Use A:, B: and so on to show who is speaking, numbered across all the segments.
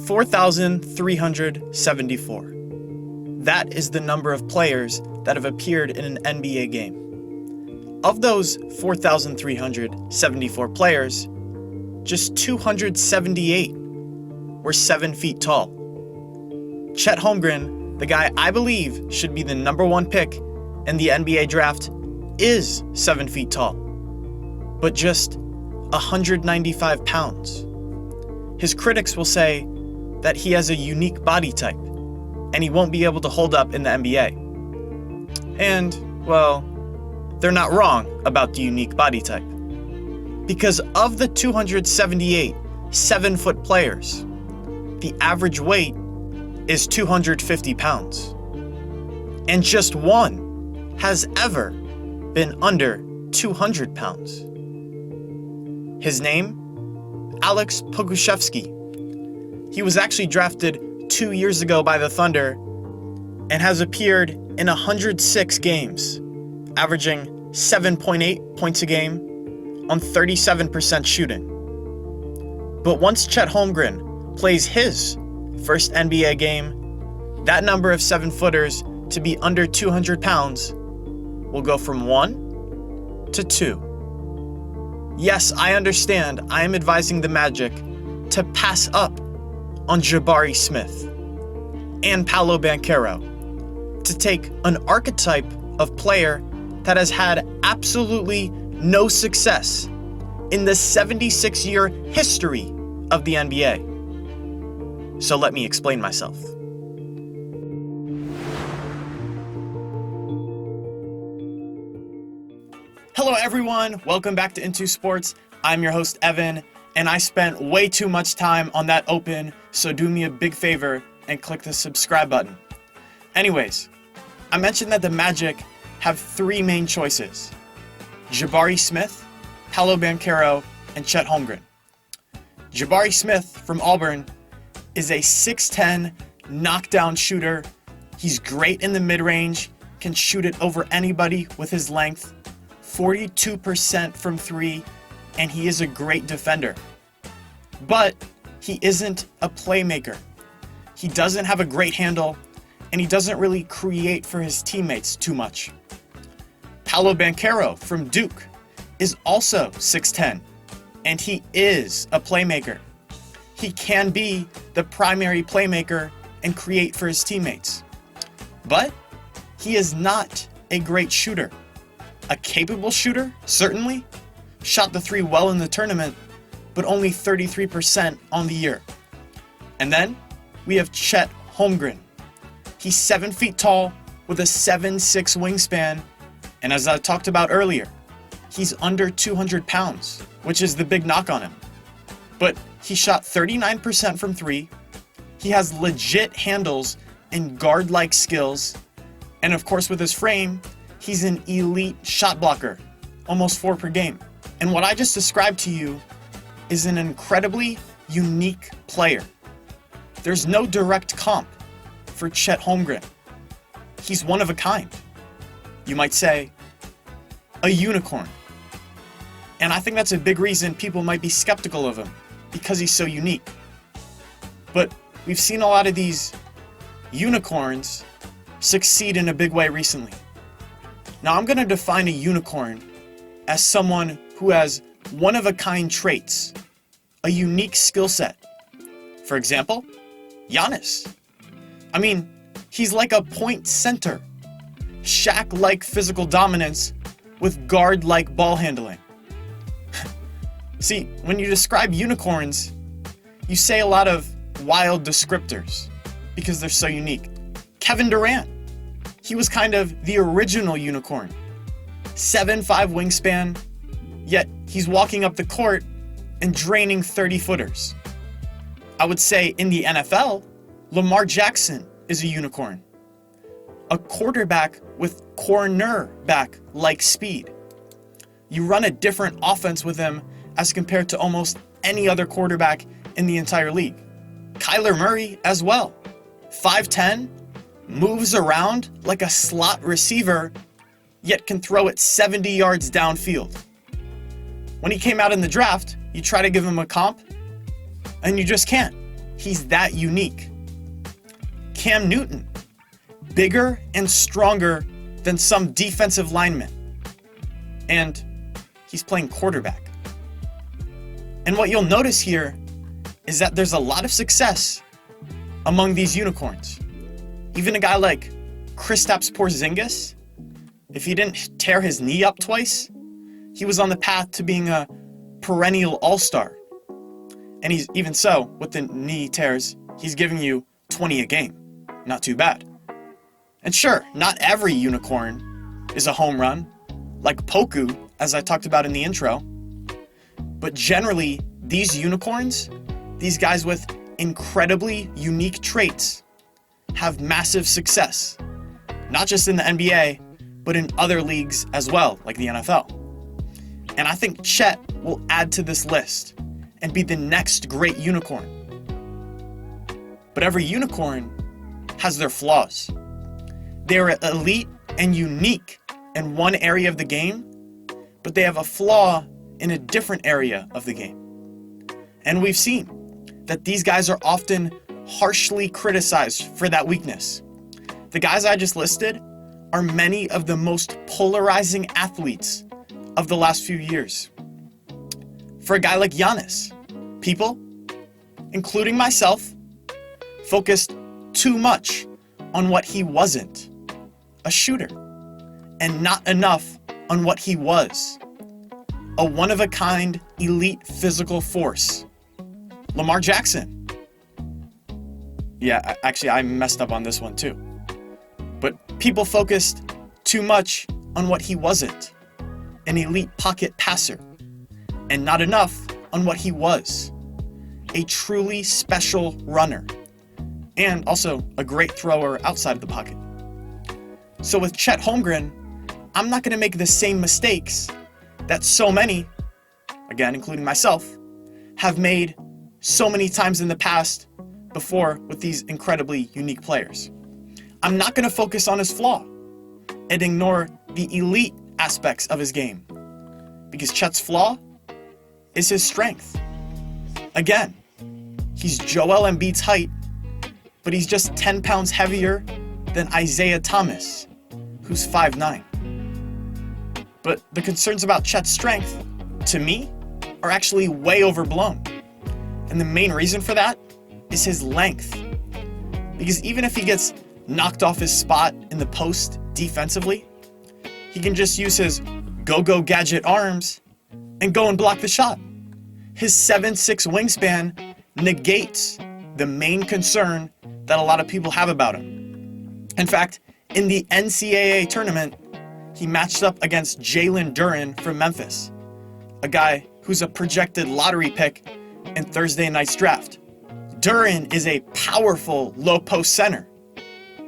A: 4,374. That is the number of players that have appeared in an NBA game. Of those 4,374 players, just 278 were 7 feet tall. Chet Holmgren, the guy I believe should be the number 1 pick in the NBA draft, is 7 feet tall, but just 195 pounds. His critics will say that he has a unique body type, and he won't be able to hold up in the NBA. And, well, they're not wrong about the unique body type. Because of the 278 7-foot players, the average weight is 250 pounds. And just one has ever been under 200 pounds. His name? Alex Pokusevski. He was actually drafted 2 years ago by the Thunder and has appeared in 106 games, averaging 7.8 points a game on 37% shooting. But once Chet Holmgren plays his first NBA game, that number of 7-footers to be under 200 pounds will go from 1 to 2. Yes, I understand I am advising the Magic to pass up on Jabari Smith and Paolo Banchero, to take an archetype of player that has had absolutely no success in the 76-year history of the NBA. So let me explain myself. Hello everyone, welcome back to Into Sports. I'm your host Evan, and I spent way too much time on that open, so do me a big favor and click the subscribe button. Anyways, I mentioned that the Magic have 3 main choices: Jabari Smith, Paolo Banchero, and Chet Holmgren. Jabari Smith from Auburn is a 6'10" knockdown shooter. He's great in the mid-range, can shoot it over anybody with his length, 42% from 3, and he is a great defender. But he isn't a playmaker. He doesn't have a great handle, and he doesn't really create for his teammates too much. Paolo Banchero from Duke is also 6'10", and he is a playmaker. He can be the primary playmaker and create for his teammates. But he is not a great shooter. A capable shooter, certainly. Shot the 3 well in the tournament, but only 33% on the year. And then we have Chet Holmgren. He's 7 feet tall with a 7'6" wingspan, and as I talked about earlier, he's under 200 pounds, which is the big knock on him. But he shot 39% from 3, he has legit handles and guard-like skills, and of course with his frame, he's an elite shot blocker, almost 4 per game. And what I just described to you is an incredibly unique player. There's no direct comp for Chet Holmgren. He's one of a kind. You might say, a unicorn. And I think that's a big reason people might be skeptical of him, because he's so unique. But we've seen a lot of these unicorns succeed in a big way recently. Now I'm going to define a unicorn as someone who has one-of-a-kind traits, a unique skill set. For example, Giannis. I mean, he's like a point center, Shaq-like physical dominance with guard-like ball handling. See, when you describe unicorns, you say a lot of wild descriptors because they're so unique. Kevin Durant, he was kind of the original unicorn. 7'5" wingspan, yet he's walking up the court and draining 30-footers. I would say in the NFL, Lamar Jackson is a unicorn. A quarterback with cornerback-like speed. You run a different offense with him as compared to almost any other quarterback in the entire league. Kyler Murray as well. 5'10", moves around like a slot receiver, yet can throw it 70 yards downfield. When he came out in the draft, you try to give him a comp, and you just can't. he's that unique. Cam Newton, bigger and stronger than some defensive linemen. And he's playing quarterback. And what you'll notice here is that there's a lot of success among these unicorns. Even a guy like Kristaps Porzingis, if he didn't tear his knee up twice, he was on the path to being a perennial all-star. And he's even so, with the knee tears, he's giving you 20 a game. Not too bad. And sure, not every unicorn is a home run, like Poku, as I talked about in the intro. But generally, these unicorns, these guys with incredibly unique traits, have massive success. Not just in the NBA, but in other leagues as well, like the NFL. And I think Chet will add to this list and be the next great unicorn. But every unicorn has their flaws. They're elite and unique in one area of the game, but they have a flaw in a different area of the game. And we've seen that these guys are often harshly criticized for that weakness. The guys I just listed are many of the most polarizing athletes of the last few years. For a guy like Giannis, people, including myself, focused too much on what he wasn't, a shooter, and not enough on what he was, a one-of-a-kind elite physical force. Lamar Jackson. Yeah, actually, I messed up on this one too. But people focused too much on what he wasn't, an elite pocket passer, and not enough on what he was, a truly special runner, and also a great thrower outside of the pocket. So with Chet Holmgren, I'm not going to make the same mistakes that so many, again, including myself, have made so many times in the past before with these incredibly unique players. I'm not going to focus on his flaw and ignore the elite aspects of his game, because Chet's flaw is his strength. Again, he's Joel Embiid's height, but he's just 10 pounds heavier than Isaiah Thomas, who's 5'9". But the concerns about Chet's strength, to me, are actually way overblown. And the main reason for that is his length. Because even if he gets knocked off his spot in the post defensively, he can just use his go-go gadget arms and go and block the shot. His 7'6" wingspan negates the main concern that a lot of people have about him. In fact, in the NCAA tournament, he matched up against Jalen Durant from Memphis, a guy who's a projected lottery pick in Thursday night's draft. Durant is a powerful low-post center,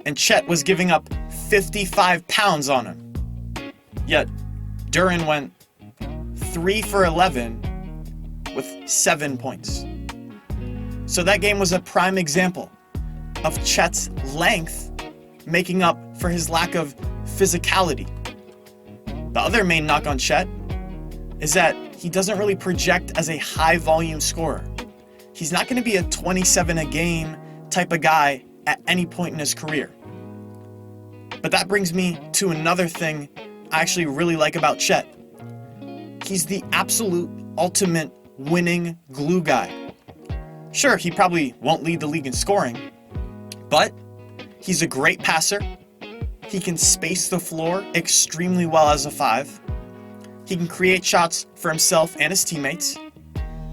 A: and Chet was giving up 55 pounds on him. Yet, Durant went 3 for 11 with 7 points. So that game was a prime example of Chet's length making up for his lack of physicality. The other main knock on Chet is that he doesn't really project as a high-volume scorer. He's not going to be a 27 a game type of guy at any point in his career. But that brings me to another thing I actually really like about Chet. He's the absolute ultimate winning glue guy. Sure, he probably won't lead the league in scoring, but he's a great passer. He can space the floor extremely well as a 5. He can create shots for himself and his teammates.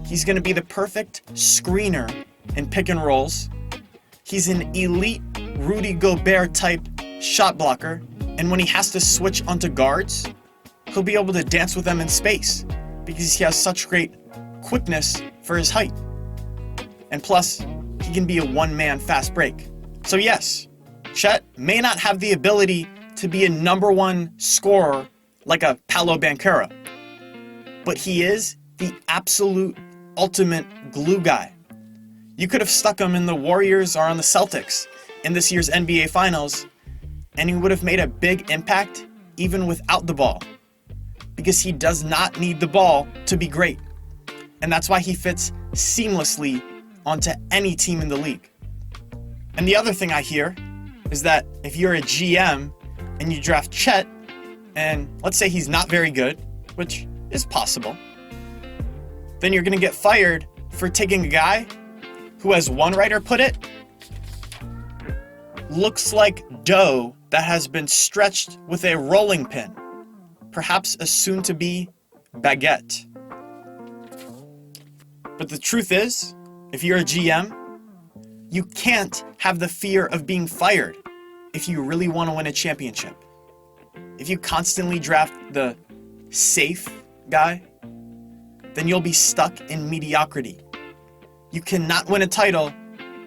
A: He's going to be the perfect screener in pick and rolls. He's an elite Rudy Gobert type shot blocker, and when he has to switch onto guards, he'll be able to dance with them in space because he has such great quickness for his height. And plus, he can be a one-man fast break. So yes, Chet may not have the ability to be a number one scorer like a Paolo Banchero, but he is the absolute ultimate glue guy. You could have stuck him in the Warriors or on the Celtics in this year's NBA Finals, and he would have made a big impact even without the ball, because he does not need the ball to be great. And that's why he fits seamlessly onto any team in the league. And the other thing I hear is that if you're a GM and you draft Chet, and let's say he's not very good, which is possible, then you're going to get fired for taking a guy who, as one writer put it, looks like dough that has been stretched with a rolling pin, perhaps a soon-to-be baguette. But the truth is, if you're a GM, you can't have the fear of being fired if you really want to win a championship. If you constantly draft the safe guy, then you'll be stuck in mediocrity. You cannot win a title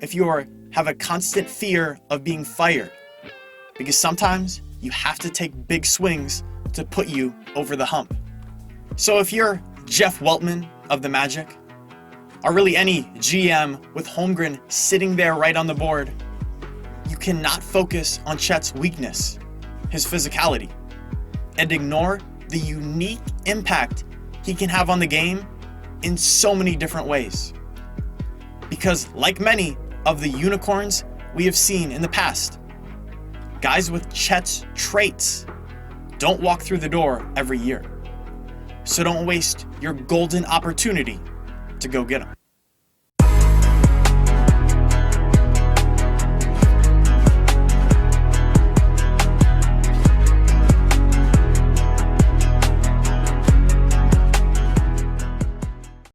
A: if you have a constant fear of being fired, because sometimes you have to take big swings to put you over the hump. So if you're Jeff Weltman of the Magic, or really any GM with Holmgren sitting there right on the board, you cannot focus on Chet's weakness, his physicality, and ignore the unique impact he can have on the game in so many different ways. Because like many of the unicorns we have seen in the past, guys with Chet's traits don't walk through the door every year. So don't waste your golden opportunity to go get them.